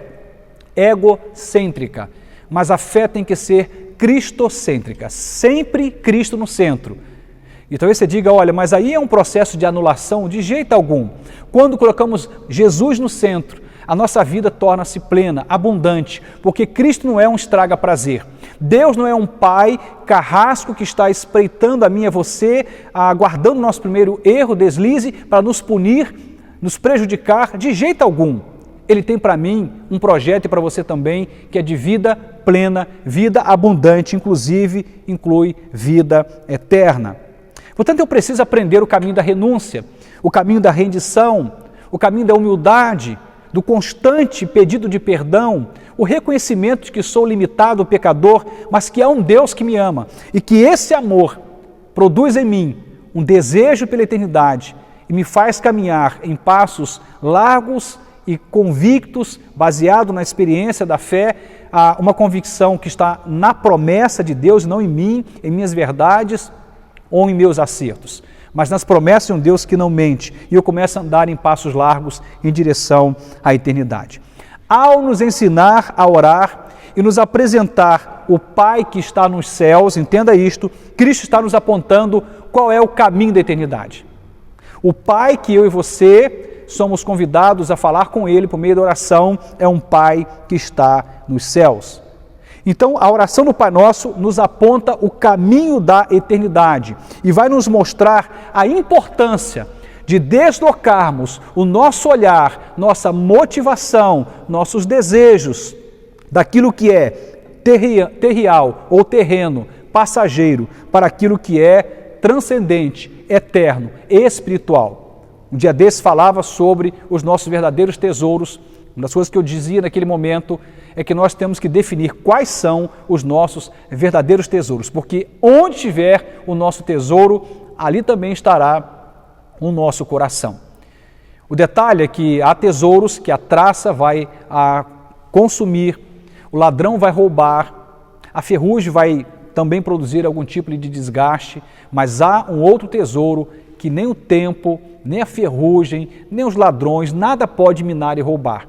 egocêntrica, mas a fé tem que ser cristocêntrica, sempre Cristo no centro. E talvez você diga, olha, mas aí é um processo de anulação? De jeito algum. Quando colocamos Jesus no centro, a nossa vida torna-se plena, abundante, porque Cristo não é um estraga-prazer. Deus não é um pai carrasco que está espreitando a mim e a você, aguardando o nosso primeiro erro, deslize, para nos punir, nos prejudicar, de jeito algum. Ele tem para mim um projeto e para você também, que é de vida plena, vida abundante, inclusive inclui vida eterna. Portanto, eu preciso aprender o caminho da renúncia, o caminho da rendição, o caminho da humildade, do constante pedido de perdão, o reconhecimento de que sou limitado, pecador, mas que há um Deus que me ama e que esse amor produz em mim um desejo pela eternidade e me faz caminhar em passos largos e convictos, baseado na experiência da fé, uma convicção que está na promessa de Deus, não em mim, em minhas verdades ou em meus acertos, mas nas promessas de um Deus que não mente, e eu começo a andar em passos largos em direção à eternidade. Ao nos ensinar a orar e nos apresentar o Pai que está nos céus, entenda isto, Cristo está nos apontando qual é o caminho da eternidade. O Pai que eu e você somos convidados a falar com Ele por meio da oração é um Pai que está nos céus. Então, a oração do Pai Nosso nos aponta o caminho da eternidade e vai nos mostrar a importância de deslocarmos o nosso olhar, nossa motivação, nossos desejos daquilo que é terrial ou terreno, passageiro, para aquilo que é transcendente, eterno, espiritual. Um dia desses falava sobre os nossos verdadeiros tesouros. Uma das coisas que eu dizia naquele momento é que nós temos que definir quais são os nossos verdadeiros tesouros, porque onde estiver o nosso tesouro, ali também estará o nosso coração. O detalhe é que há tesouros que a traça vai consumir, o ladrão vai roubar, a ferrugem vai também produzir algum tipo de desgaste, mas há um outro tesouro que nem o tempo, nem a ferrugem, nem os ladrões, nada pode minar e roubar.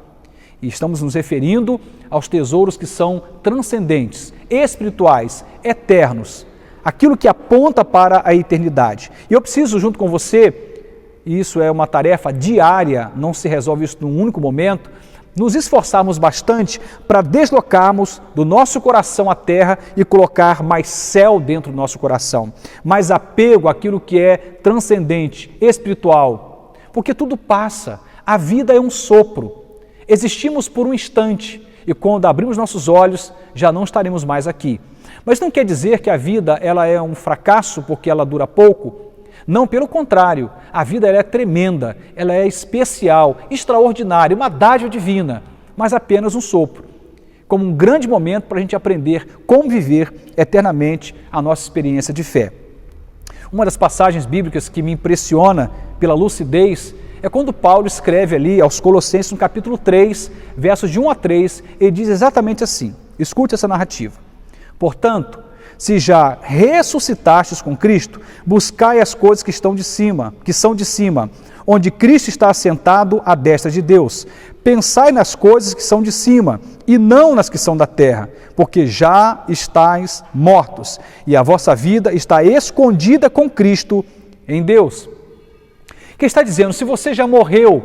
E estamos nos referindo aos tesouros que são transcendentes, espirituais, eternos, aquilo que aponta para a eternidade. E eu preciso, junto com você, e isso é uma tarefa diária, não se resolve isso num único momento, nos esforçarmos bastante para deslocarmos do nosso coração a terra e colocar mais céu dentro do nosso coração, mais apego àquilo que é transcendente, espiritual, porque tudo passa, a vida é um sopro, existimos por um instante e quando abrimos nossos olhos já não estaremos mais aqui. Mas não quer dizer que a vida ela é um fracasso porque ela dura pouco. Não, pelo contrário, a vida ela é tremenda, ela é especial, extraordinária, uma dádiva divina, mas apenas um sopro, como um grande momento para a gente aprender como viver eternamente a nossa experiência de fé. Uma das passagens bíblicas que me impressiona pela lucidez é quando Paulo escreve ali aos Colossenses no capítulo 3, versos de 1 a 3, ele diz exatamente assim, escute essa narrativa. Portanto, se já ressuscitastes com Cristo, buscai as coisas que são de cima, onde Cristo está assentado à destra de Deus. Pensai nas coisas que são de cima, e não nas que são da terra, porque já estáis mortos, e a vossa vida está escondida com Cristo em Deus. Que está dizendo, se você já morreu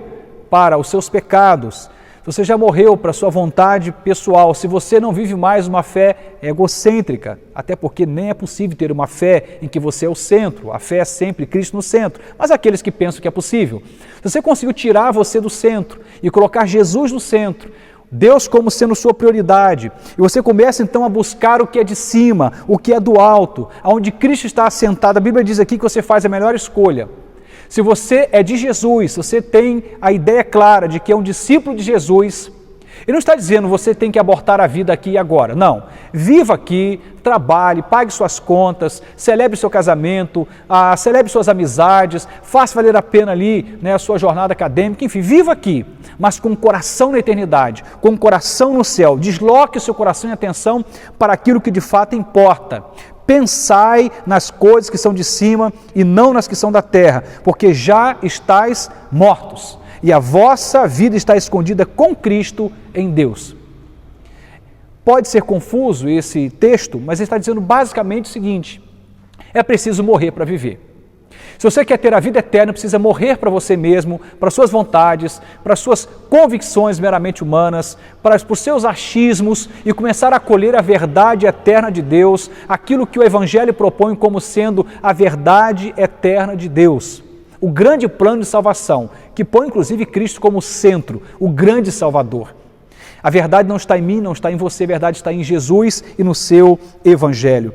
para os seus pecados, se você já morreu para a sua vontade pessoal, se você não vive mais uma fé egocêntrica, até porque nem é possível ter uma fé em que você é o centro, a fé é sempre Cristo no centro, mas aqueles que pensam que é possível. Se você conseguiu tirar você do centro e colocar Jesus no centro, Deus como sendo sua prioridade, e você começa então a buscar o que é de cima, o que é do alto, onde Cristo está assentado, a Bíblia diz aqui que você faz a melhor escolha. Se você é de Jesus, se você tem a ideia clara de que é um discípulo de Jesus, ele não está dizendo você tem que abortar a vida aqui e agora. Não. Viva aqui, trabalhe, pague suas contas, celebre seu casamento, celebre suas amizades, faça valer a pena ali a sua jornada acadêmica, enfim, viva aqui, mas com o coração na eternidade, com o coração no céu. Desloque o seu coração e atenção para aquilo que de fato importa. Pensai nas coisas que são de cima e não nas que são da terra, porque já estáis mortos e a vossa vida está escondida com Cristo em Deus. Pode ser confuso esse texto, mas ele está dizendo basicamente o seguinte, é preciso morrer para viver. Se você quer ter a vida eterna, precisa morrer para você mesmo, para suas vontades, para suas convicções meramente humanas, para os seus achismos e começar a acolher a verdade eterna de Deus, aquilo que o Evangelho propõe como sendo a verdade eterna de Deus. O grande plano de salvação, que põe inclusive Cristo como centro, o grande Salvador. A verdade não está em mim, não está em você, a verdade está em Jesus e no seu Evangelho.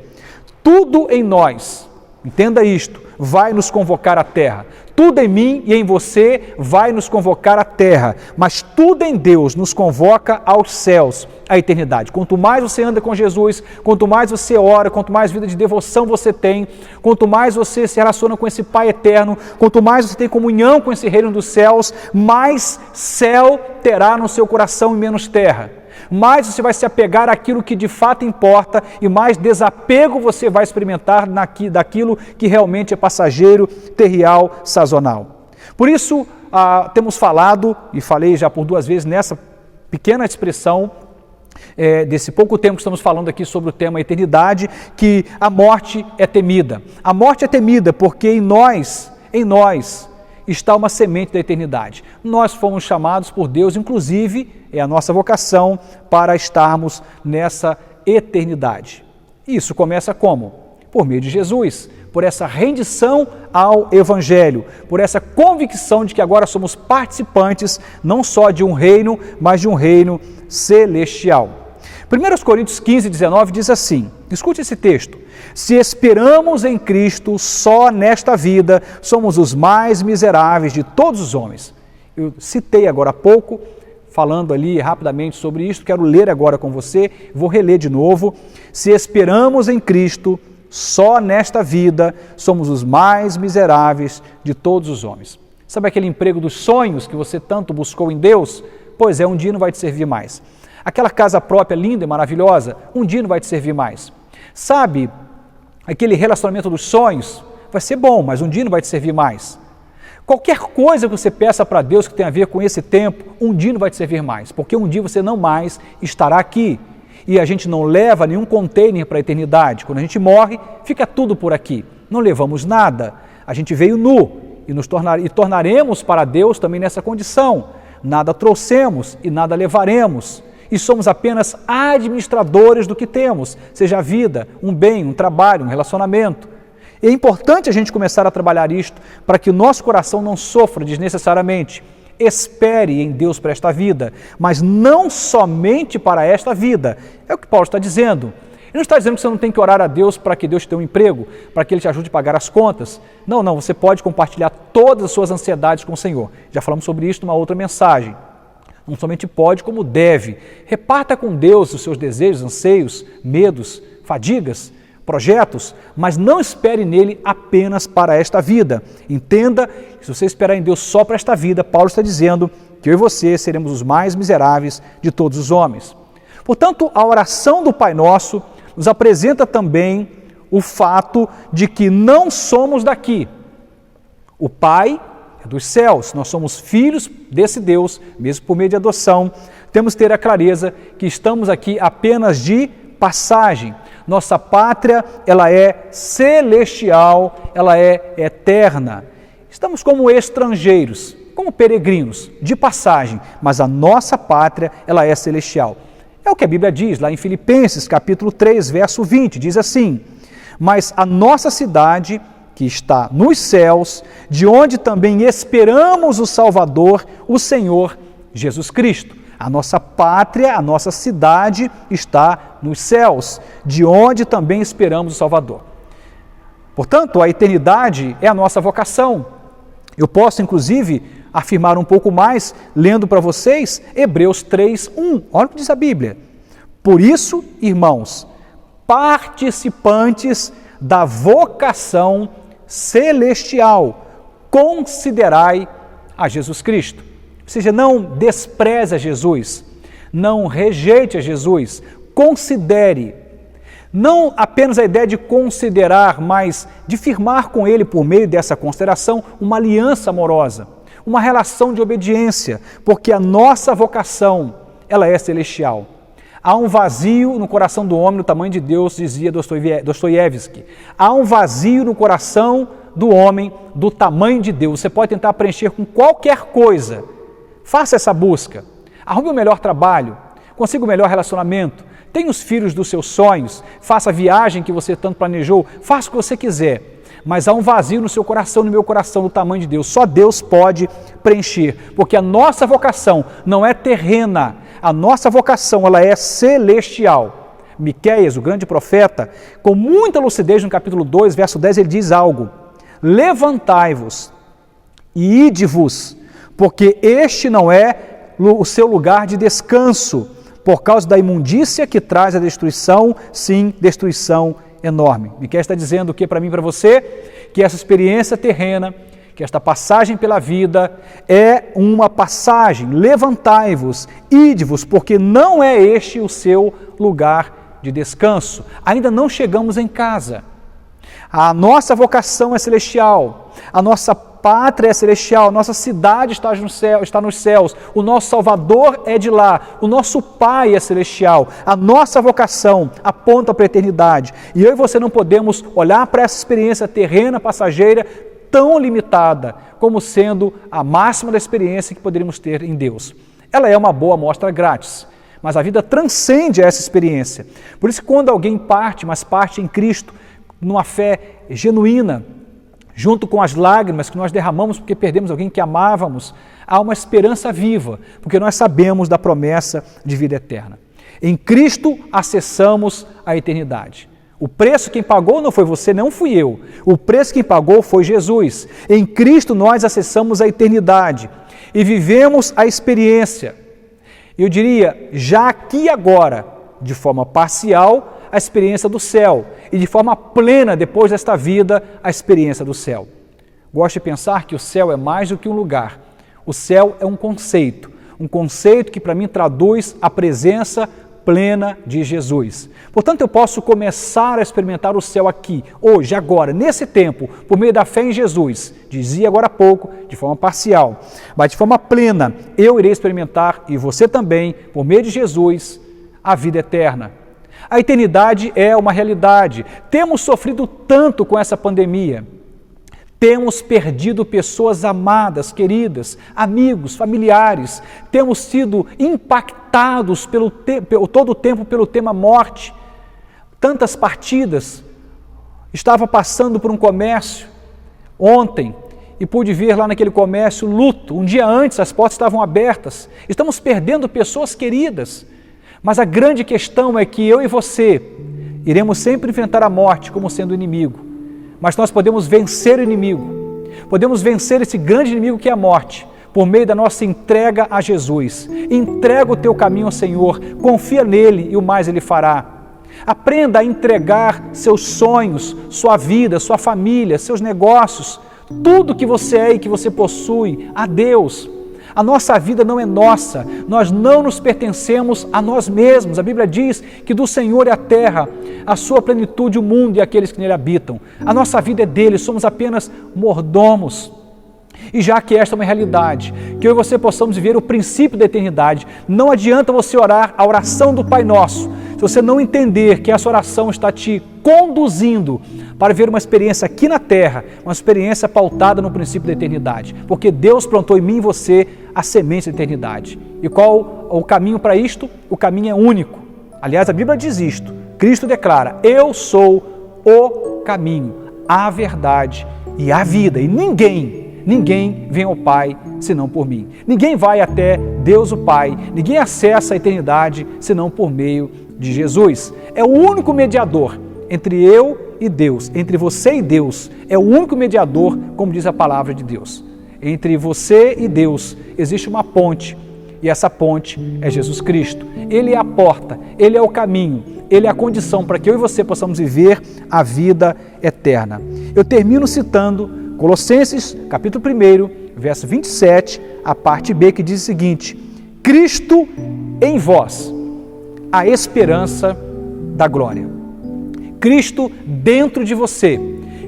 Tudo em nós, entenda isto, vai nos convocar à terra. Tudo em mim e em você vai nos convocar à terra, mas tudo em Deus nos convoca aos céus, à eternidade. Quanto mais você anda com Jesus, quanto mais você ora, quanto mais vida de devoção você tem, quanto mais você se relaciona com esse Pai eterno, quanto mais você tem comunhão com esse reino dos céus, mais céu terá no seu coração e menos terra. Mais você vai se apegar àquilo que de fato importa e mais desapego você vai experimentar daquilo que realmente é passageiro, terrial, sazonal. Por isso, temos falado, e falei já por 2 vezes nessa pequena expressão, desse pouco tempo que estamos falando aqui sobre o tema eternidade, que a morte é temida. A morte é temida porque em nós está uma semente da eternidade. Nós fomos chamados por Deus, inclusive, é a nossa vocação para estarmos nessa eternidade. Isso começa como? Por meio de Jesus, por essa rendição ao Evangelho, por essa convicção de que agora somos participantes não só de um reino, mas de um reino celestial. 1 Coríntios 15, 19 diz assim, escute esse texto, se esperamos em Cristo só nesta vida, somos os mais miseráveis de todos os homens. Eu citei agora há pouco, falando ali rapidamente sobre isso, quero ler agora com você, vou reler de novo. Se esperamos em Cristo, só nesta vida somos os mais miseráveis de todos os homens. Sabe aquele emprego dos sonhos que você tanto buscou em Deus? Pois é, um dia não vai te servir mais. Aquela casa própria linda e maravilhosa, um dia não vai te servir mais. Sabe, aquele relacionamento dos sonhos, vai ser bom, mas um dia não vai te servir mais. Qualquer coisa que você peça para Deus que tenha a ver com esse tempo, um dia não vai te servir mais, porque um dia você não mais estará aqui. E a gente não leva nenhum container para a eternidade. Quando a gente morre, fica tudo por aqui. Não levamos nada. A gente veio nu e tornaremos para Deus também nessa condição. Nada trouxemos e nada levaremos. E somos apenas administradores do que temos, seja a vida, um bem, um trabalho, um relacionamento. É importante a gente começar a trabalhar isto para que o nosso coração não sofra desnecessariamente. Espere em Deus para esta vida, mas não somente para esta vida. É o que Paulo está dizendo. Ele não está dizendo que você não tem que orar a Deus para que Deus te dê um emprego, para que Ele te ajude a pagar as contas. Não, você pode compartilhar todas as suas ansiedades com o Senhor. Já falamos sobre isso numa outra mensagem. Não somente pode, como deve. Reparta com Deus os seus desejos, anseios, medos, fadigas, projetos, mas não espere nele apenas para esta vida. Entenda que se você esperar em Deus só para esta vida, Paulo está dizendo que eu e você seremos os mais miseráveis de todos os homens. Portanto, a oração do Pai Nosso nos apresenta também o fato de que não somos daqui. O Pai é dos céus, nós somos filhos desse Deus, mesmo por meio de adoção. Temos que ter a clareza que estamos aqui apenas de passagem. Nossa pátria, ela é celestial, ela é eterna. Estamos como estrangeiros, como peregrinos, de passagem, mas a nossa pátria, ela é celestial. É o que a Bíblia diz lá em Filipenses, capítulo 3, verso 20, diz assim: mas a nossa cidade, que está nos céus, de onde também esperamos o Salvador, o Senhor Jesus Cristo. A nossa pátria, a nossa cidade está nos céus, de onde também esperamos o Salvador. Portanto, a eternidade é a nossa vocação. Eu posso, inclusive, afirmar um pouco mais, lendo para vocês Hebreus 3:1. Olha o que diz a Bíblia. Por isso, irmãos, participantes da vocação celestial, considerai a Jesus Cristo. Ou seja, não despreze a Jesus, não rejeite a Jesus, considere. Não apenas a ideia de considerar, mas de firmar com Ele, por meio dessa consideração, uma aliança amorosa, uma relação de obediência, porque a nossa vocação, ela é celestial. Há um vazio no coração do homem, no tamanho de Deus, dizia Dostoiévski. Há um vazio no coração do homem, do tamanho de Deus. Você pode tentar preencher com qualquer coisa. Faça essa busca. Arrume o melhor trabalho, consiga o melhor relacionamento, tenha os filhos dos seus sonhos, faça a viagem que você tanto planejou, faça o que você quiser. Mas há um vazio no seu coração, no meu coração, do tamanho de Deus. Só Deus pode preencher, porque a nossa vocação não é terrena, a nossa vocação ela é celestial. Miqueias, o grande profeta, com muita lucidez no capítulo 2, verso 10, ele diz algo: levantai-vos e ide-vos, porque este não é o seu lugar de descanso, por causa da imundícia que traz a destruição, sim, destruição enorme. Miqueias está dizendo o que para mim e para você? Que essa experiência terrena, que esta passagem pela vida é uma passagem. Levantai-vos, ide-vos, porque não é este o seu lugar de descanso. Ainda não chegamos em casa. A nossa vocação é celestial, a nossa pátria é celestial, nossa cidade está nos céus, o nosso Salvador é de lá, o nosso Pai é celestial, a nossa vocação aponta para a eternidade. E eu e você não podemos olhar para essa experiência terrena, passageira, tão limitada, como sendo a máxima da experiência que poderíamos ter em Deus. Ela é uma boa amostra grátis, mas a vida transcende essa experiência. Por isso, quando alguém parte, mas parte em Cristo, numa fé genuína, junto com as lágrimas que nós derramamos porque perdemos alguém que amávamos, há uma esperança viva, porque nós sabemos da promessa de vida eterna. Em Cristo acessamos a eternidade. O preço quem pagou não foi você, não fui eu. O preço quem pagou foi Jesus. Em Cristo nós acessamos a eternidade e vivemos a experiência. Eu diria, já aqui e agora, de forma parcial, a experiência do céu e de forma plena, depois desta vida, a experiência do céu. Gosto de pensar que o céu é mais do que um lugar. O céu é um conceito que para mim traduz a presença plena de Jesus. Portanto, eu posso começar a experimentar o céu aqui, hoje, agora, nesse tempo, por meio da fé em Jesus. Dizia agora há pouco, de forma parcial, mas de forma plena, eu irei experimentar, e você também, por meio de Jesus, a vida eterna. A eternidade é uma realidade. Temos sofrido tanto com essa pandemia. Temos perdido pessoas amadas, queridas, amigos, familiares. Temos sido impactados todo o tempo pelo tema morte. Tantas partidas. Estava passando por um comércio ontem e pude ver lá naquele comércio luto. Um dia antes as portas estavam abertas. Estamos perdendo pessoas queridas. Mas a grande questão é que eu e você iremos sempre enfrentar a morte como sendo inimigo. Mas nós podemos vencer o inimigo, podemos vencer esse grande inimigo que é a morte, por meio da nossa entrega a Jesus. Entrega o teu caminho ao Senhor, confia nele e o mais ele fará. Aprenda a entregar seus sonhos, sua vida, sua família, seus negócios, tudo que você é e que você possui a Deus. A nossa vida não é nossa, nós não nos pertencemos a nós mesmos. A Bíblia diz que do Senhor é a terra, a sua plenitude, o mundo e aqueles que nele habitam. A nossa vida é dele, somos apenas mordomos. E já que esta é uma realidade, que eu e você possamos viver o princípio da eternidade, não adianta você orar a oração do Pai Nosso, se você não entender que essa oração está te conduzindo para ver uma experiência aqui na terra, uma experiência pautada no princípio da eternidade, porque Deus plantou em mim e você a semente da eternidade. E qual o caminho para isto? O caminho é único. Aliás, a Bíblia diz isto, Cristo declara, eu sou o caminho, a verdade e a vida, e ninguém vem ao Pai senão por mim. Ninguém vai até Deus o Pai, ninguém acessa a eternidade senão por meio de Jesus. É o único mediador entre eu e Deus, entre você e Deus. É o único mediador, como diz a palavra de Deus. Entre você e Deus existe uma ponte, e essa ponte é Jesus Cristo. Ele é a porta, Ele é o caminho, Ele é a condição para que eu e você possamos viver a vida eterna. Eu termino citando Colossenses, capítulo 1, verso 27, a parte B, que diz o seguinte: Cristo em vós, a esperança da glória. Cristo dentro de você,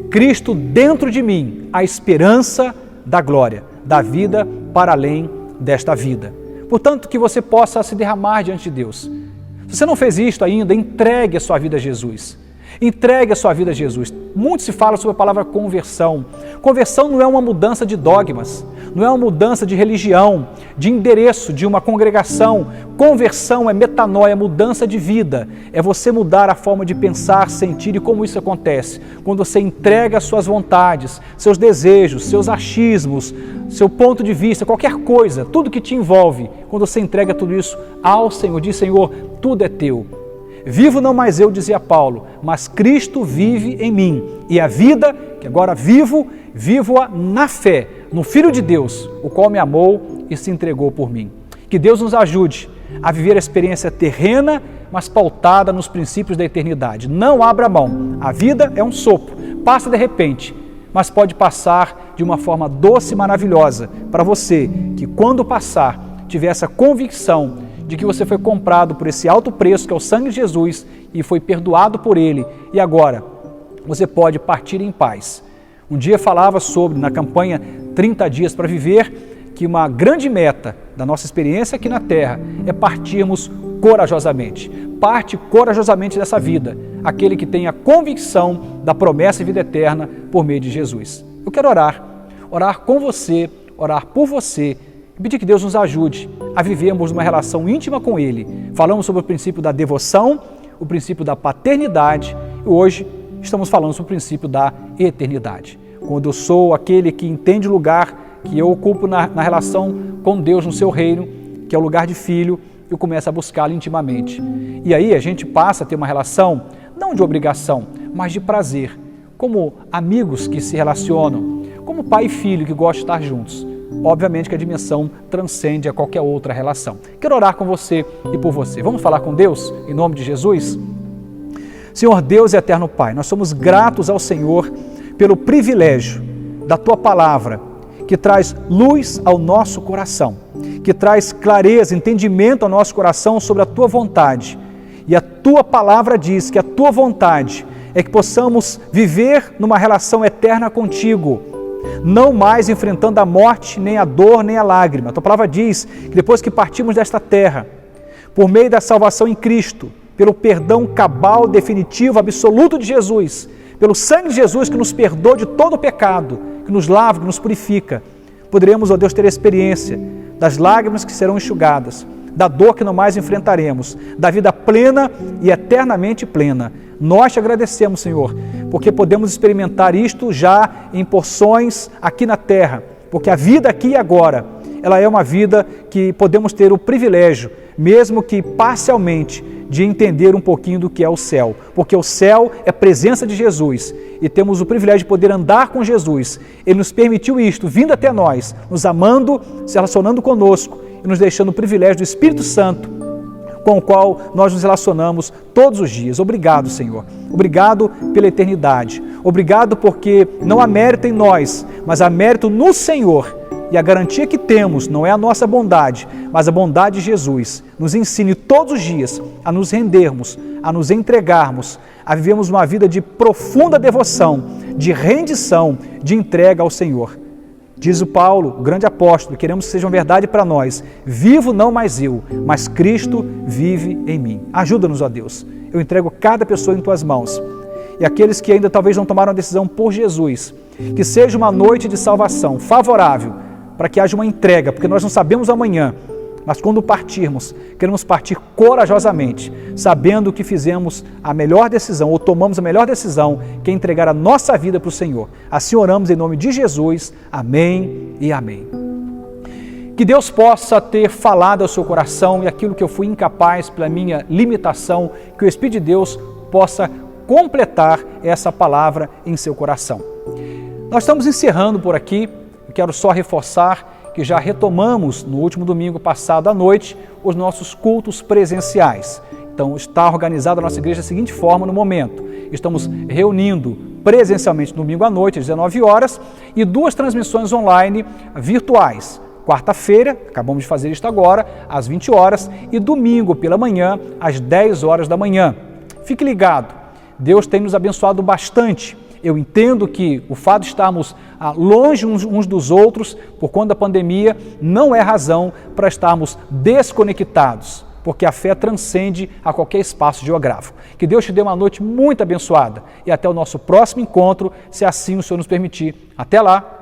Cristo dentro de mim, a esperança da glória, da vida para além desta vida. Portanto, que você possa se derramar diante de Deus. Se você não fez isto ainda, entregue a sua vida a Jesus. Entregue a sua vida a Jesus. Muito se fala sobre a palavra conversão. Conversão não é uma mudança de dogmas, não é uma mudança de religião, de endereço, de uma congregação. Conversão é metanoia, mudança de vida. É você mudar a forma de pensar, sentir. E como isso acontece? Quando você entrega as suas vontades, seus desejos, seus achismos, seu ponto de vista, qualquer coisa, tudo que te envolve, quando você entrega tudo isso ao Senhor, diz: Senhor, tudo é teu. Vivo não mais eu, dizia Paulo, mas Cristo vive em mim. E a vida que agora vivo-a na fé, no Filho de Deus, o qual me amou e se entregou por mim. Que Deus nos ajude a viver a experiência terrena, mas pautada nos princípios da eternidade. Não abra mão. A vida é um sopro, passa de repente, mas pode passar de uma forma doce e maravilhosa para você, que quando passar, tiver essa convicção de que você foi comprado por esse alto preço que é o sangue de Jesus e foi perdoado por Ele, e agora você pode partir em paz. Um dia falava sobre, na campanha 30 dias para viver, que uma grande meta da nossa experiência aqui na Terra é partirmos corajosamente. Parte corajosamente dessa vida, aquele que tem a convicção da promessa de vida eterna por meio de Jesus. Eu quero orar com você, orar por você, e pedir que Deus nos ajude a vivermos uma relação íntima com Ele. Falamos sobre o princípio da devoção, o princípio da paternidade, e hoje estamos falando sobre o princípio da eternidade. Quando eu sou aquele que entende o lugar que eu ocupo na relação com Deus no seu reino, que é o lugar de filho, eu começo a buscá-lo intimamente. E aí a gente passa a ter uma relação, não de obrigação, mas de prazer, como amigos que se relacionam, como pai e filho que gostam de estar juntos. Obviamente que a dimensão transcende a qualquer outra relação. Quero orar com você e por você. Vamos falar com Deus, em nome de Jesus? Senhor Deus e eterno Pai, nós somos gratos ao Senhor pelo privilégio da Tua palavra, que traz luz ao nosso coração, que traz clareza, entendimento ao nosso coração sobre a Tua vontade. E a Tua palavra diz que a Tua vontade é que possamos viver numa relação eterna contigo, não mais enfrentando a morte, nem a dor, nem a lágrima. A Tua palavra diz que depois que partimos desta terra, por meio da salvação em Cristo, pelo perdão cabal, definitivo, absoluto de Jesus, pelo sangue de Jesus que nos perdoa de todo o pecado, que nos lava, que nos purifica, poderemos, ó Deus, ter a experiência das lágrimas que serão enxugadas, da dor que não mais enfrentaremos, da vida plena e eternamente plena. Nós te agradecemos, Senhor, porque podemos experimentar isto já em porções aqui na terra, porque a vida aqui e agora, ela é uma vida que podemos ter o privilégio, mesmo que parcialmente, de entender um pouquinho do que é o céu, porque o céu é a presença de Jesus e temos o privilégio de poder andar com Jesus. Ele nos permitiu isto, vindo até nós, nos amando, se relacionando conosco e nos deixando o privilégio do Espírito Santo, com o qual nós nos relacionamos todos os dias. Obrigado, Senhor. Obrigado pela eternidade. Obrigado porque não há mérito em nós, mas há mérito no Senhor. E a garantia que temos não é a nossa bondade, mas a bondade de Jesus. Nos ensine todos os dias a nos rendermos, a nos entregarmos, a vivermos uma vida de profunda devoção, de rendição, de entrega ao Senhor. Diz o Paulo, o grande apóstolo, queremos que seja uma verdade para nós. Vivo não mais eu, mas Cristo vive em mim. Ajuda-nos, ó Deus. Eu entrego cada pessoa em Tuas mãos. E aqueles que ainda talvez não tomaram a decisão por Jesus, que seja uma noite de salvação favorável, para que haja uma entrega, porque nós não sabemos amanhã, mas quando partirmos, queremos partir corajosamente, sabendo que fizemos a melhor decisão, ou tomamos a melhor decisão, que é entregar a nossa vida para o Senhor. Assim oramos em nome de Jesus. Amém e amém. Que Deus possa ter falado ao seu coração e aquilo que eu fui incapaz pela minha limitação, que o Espírito de Deus possa completar essa palavra em seu coração. Nós estamos encerrando por aqui. Eu quero só reforçar que já retomamos no último domingo passado à noite os nossos cultos presenciais. Então está organizada a nossa igreja da seguinte forma no momento. Estamos reunindo presencialmente no domingo à noite, às 19 horas, e 2 transmissões online virtuais. Quarta-feira, acabamos de fazer isto agora, às 20 horas, e domingo pela manhã, às 10 horas da manhã. Fique ligado, Deus tem nos abençoado bastante. Eu entendo que o fato de estarmos longe uns dos outros, por conta da pandemia, não é razão para estarmos desconectados, porque a fé transcende a qualquer espaço geográfico. Que Deus te dê uma noite muito abençoada e até o nosso próximo encontro, se assim o Senhor nos permitir. Até lá!